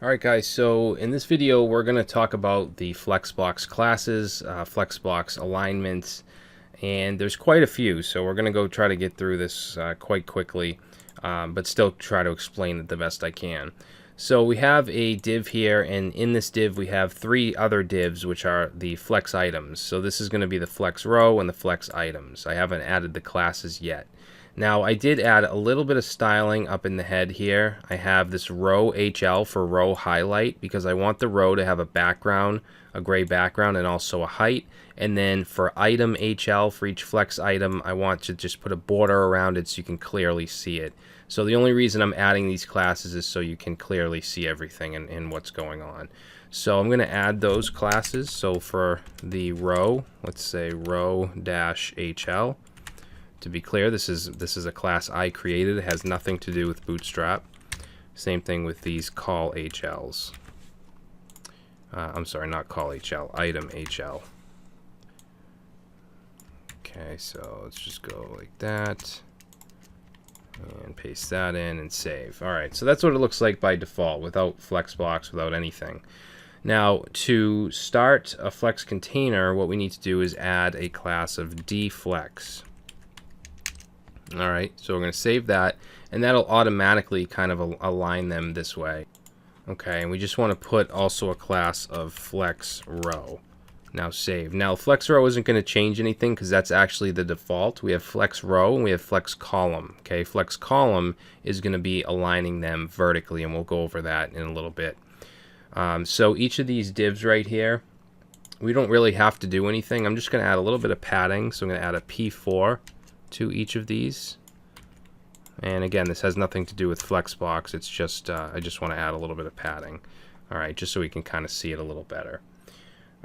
Alright guys, so in this video we're going to talk about the Flexbox classes, Flexbox alignments, and there's quite a few, so we're going to go try to get through this quite quickly, but still try to explain it the best I can. So we have a div here, and in this div we have three other divs, which are the flex items. So this is going to be the flex row and the flex items. I haven't added the classes yet. Now I did add a little bit of styling up in the head here. I have this row HL for row highlight because I want the row to have a background, a gray background, and also a height. And then for item HL, for each flex item, I want to just put a border around it so you can clearly see it. So the only reason I'm adding these classes is so you can clearly see everything and what's going on. So I'm going to add those classes. So for the row, let's say row-HL. To be clear, this is a class I created. It has nothing to do with Bootstrap. Same thing with these call HLs. I'm sorry, not call HL, item HL. Okay, so let's just go like that and paste that in and save. Alright, so that's what it looks like by default without Flexbox, without anything. Now, to start a Flex container, what we need to do is add a class of dflex. Alright, so we're going to save that, and that'll automatically kind of align them this way. Okay, and we just want to put also a class of flex row. Now save. Now flex row isn't going to change anything because that's actually the default. We have flex row and we have flex column. Okay, flex column is going to be aligning them vertically, and we'll go over that in a little bit. So each of these divs right here, we don't really have to do anything. I'm just going to add a little bit of padding, so I'm going to add a P4 to each of these. And again, this has nothing to do with Flexbox. It's just I just want to add a little bit of padding. Alright, just so we can kind of see it a little better.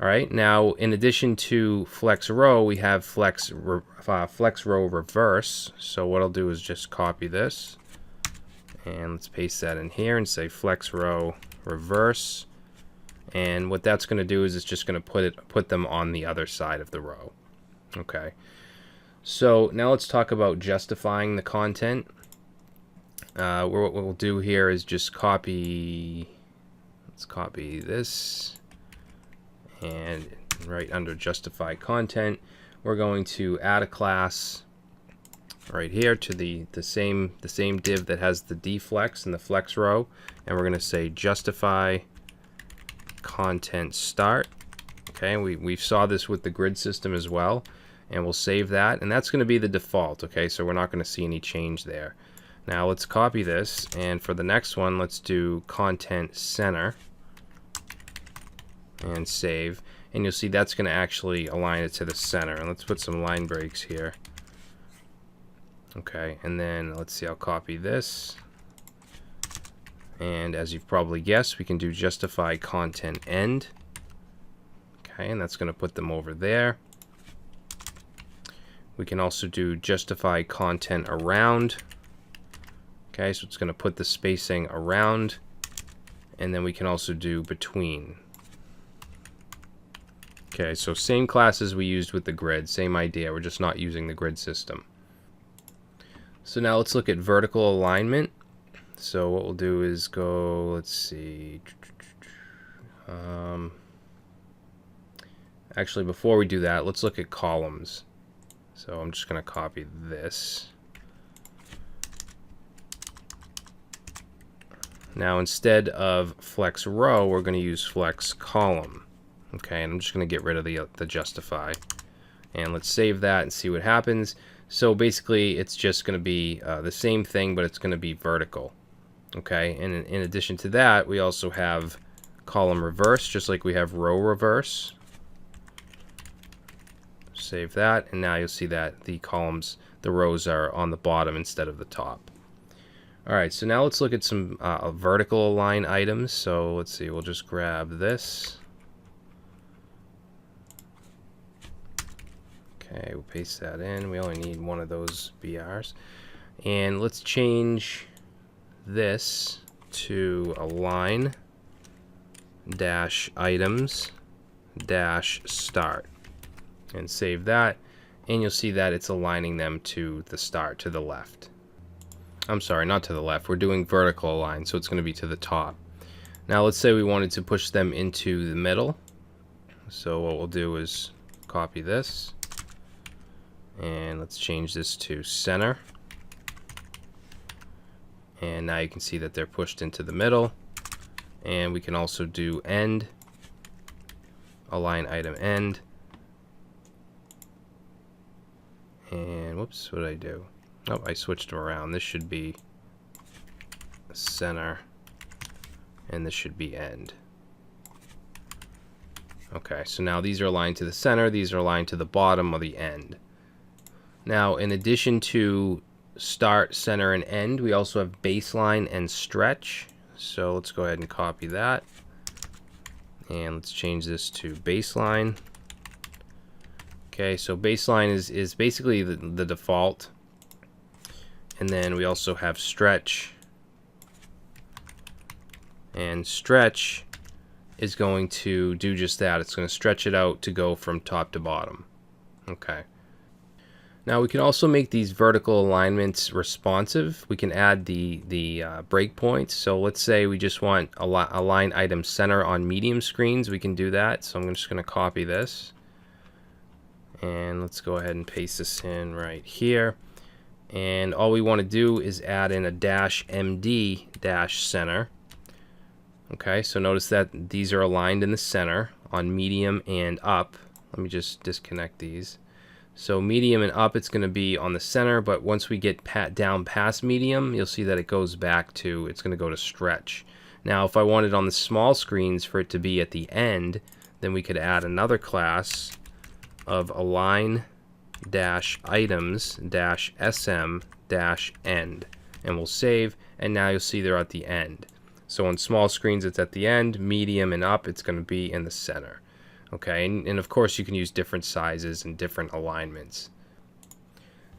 Alright, now in addition to flex row, we have flex row reverse. So what I'll do is just copy this and let's paste that in here and say flex row reverse. And what that's going to do is it's just going to put them on the other side of the row. Okay. So now let's talk about justifying the content. What we'll do here is just copy. Let's copy this, and right under justify content, we're going to add a class right here to the same div that has the dflex and the flex row, and we're going to say justify content start. Okay, we saw this with the grid system as well. And we'll save that, and that's going to be the default. Okay, so we're not going to see any change there. Now let's copy this, and for the next one, let's do content center and save. And you'll see that's going to actually align it to the center. And let's put some line breaks here. Okay, and then let's see, I'll copy this. And as you've probably guessed, we can do justify content end. Okay, and that's going to put them over there. We can also do justify content around. Okay, so it's going to put the spacing around. And then we can also do between. Okay, so same classes we used with the grid, same idea, we're just not using the grid system. So now let's look at vertical alignment. So what we'll do is go, let's see. Actually, before we do that, let's look at columns. So I'm just going to copy this. Now instead of flex row, we're going to use flex column. Okay, and I'm just going to get rid of the justify. And let's save that and see what happens. So basically, it's just going to be the same thing, but it's going to be vertical. Okay, and in addition to that, we also have column reverse, just like we have row reverse. Save that, and now you'll see that the columns, the rows are on the bottom instead of the top. Alright, so now let's look at some vertical align items. So let's see, we'll just grab this. Okay, we'll paste that in. We only need one of those BRs. And let's change this to align dash items dash start. And save that, and you'll see that it's aligning them to the start, to the left. I'm sorry, not to the left. We're doing vertical align, so it's going to be to the top. Now let's say we wanted to push them into the middle. So what we'll do is copy this, and let's change this to center. And now you can see that they're pushed into the middle. And we can also do end, align item end. And whoops, what did I do? Oh, I switched them around. This should be center, and this should be end. Okay, so now these are aligned to the center, these are aligned to the bottom of the end. Now, in addition to start, center, and end, we also have baseline and stretch. So let's go ahead and copy that. And let's change this to baseline. Okay, so baseline is basically the default. And then we also have stretch. And stretch is going to do just that. It's going to stretch it out to go from top to bottom. Okay. Now we can also make these vertical alignments responsive. We can add the breakpoints. So let's say we just want align item center on medium screens. We can do that. So I'm just going to copy this. And let's go ahead and paste this in right here. And all we want to do is add in a -MD -center. Okay, so notice that these are aligned in the center on medium and up. Let me just disconnect these. So medium and up, it's going to be on the center, but once we get down past medium, you'll see that it goes back to, it's going to go to stretch. Now, if I wanted on the small screens for it to be at the end, then we could add another class of align -items -sm -end, and we'll save, and now you'll see they're at the end. So on small screens, it's at the end, medium and up, it's going to be in the center. Okay, and of course you can use different sizes and different alignments.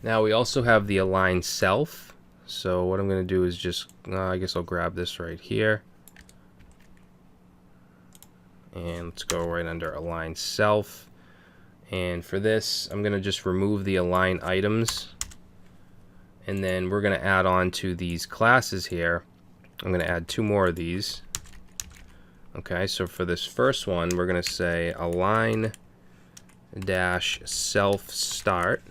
Now we also have the align self. So what I'm going to do is just, I guess I'll grab this right here. And let's go right under align self. And for this, I'm going to just remove the align items. And then we're going to add on to these classes here. I'm going to add 2 more of these. Okay, so for this first one, we're going to say align -self start.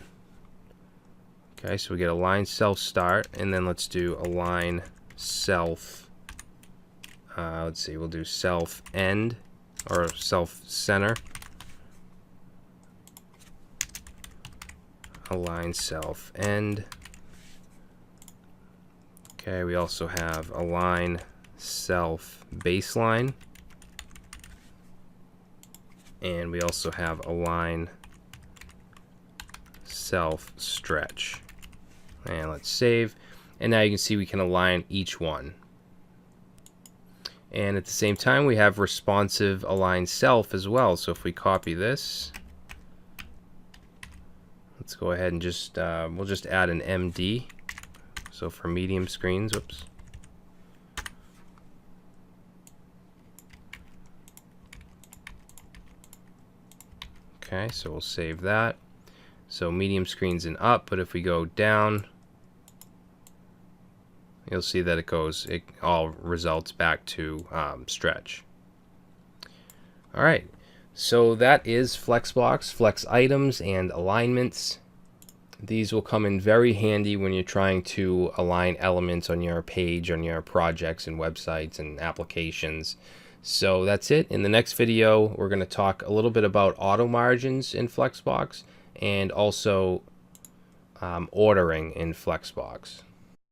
Okay, so we get align self start, and then let's do align self. Let's see, we'll do self end or self center. Align self end. Okay, we also have align self baseline. And we also have align self stretch. And let's save. And now you can see we can align each one. And at the same time, we have responsive align self as well. So if we copy this, let's go ahead and just, we'll just add an MD. So for medium screens, whoops. Okay, so we'll save that. So medium screens and up, but if we go down, you'll see that it all results back to stretch. All right, so that is Flexbox, flex items and alignments. These will come in very handy when you're trying to align elements on your page, on your projects and websites and applications. So that's it. In the next video, we're going to talk a little bit about auto margins in Flexbox and also ordering in Flexbox.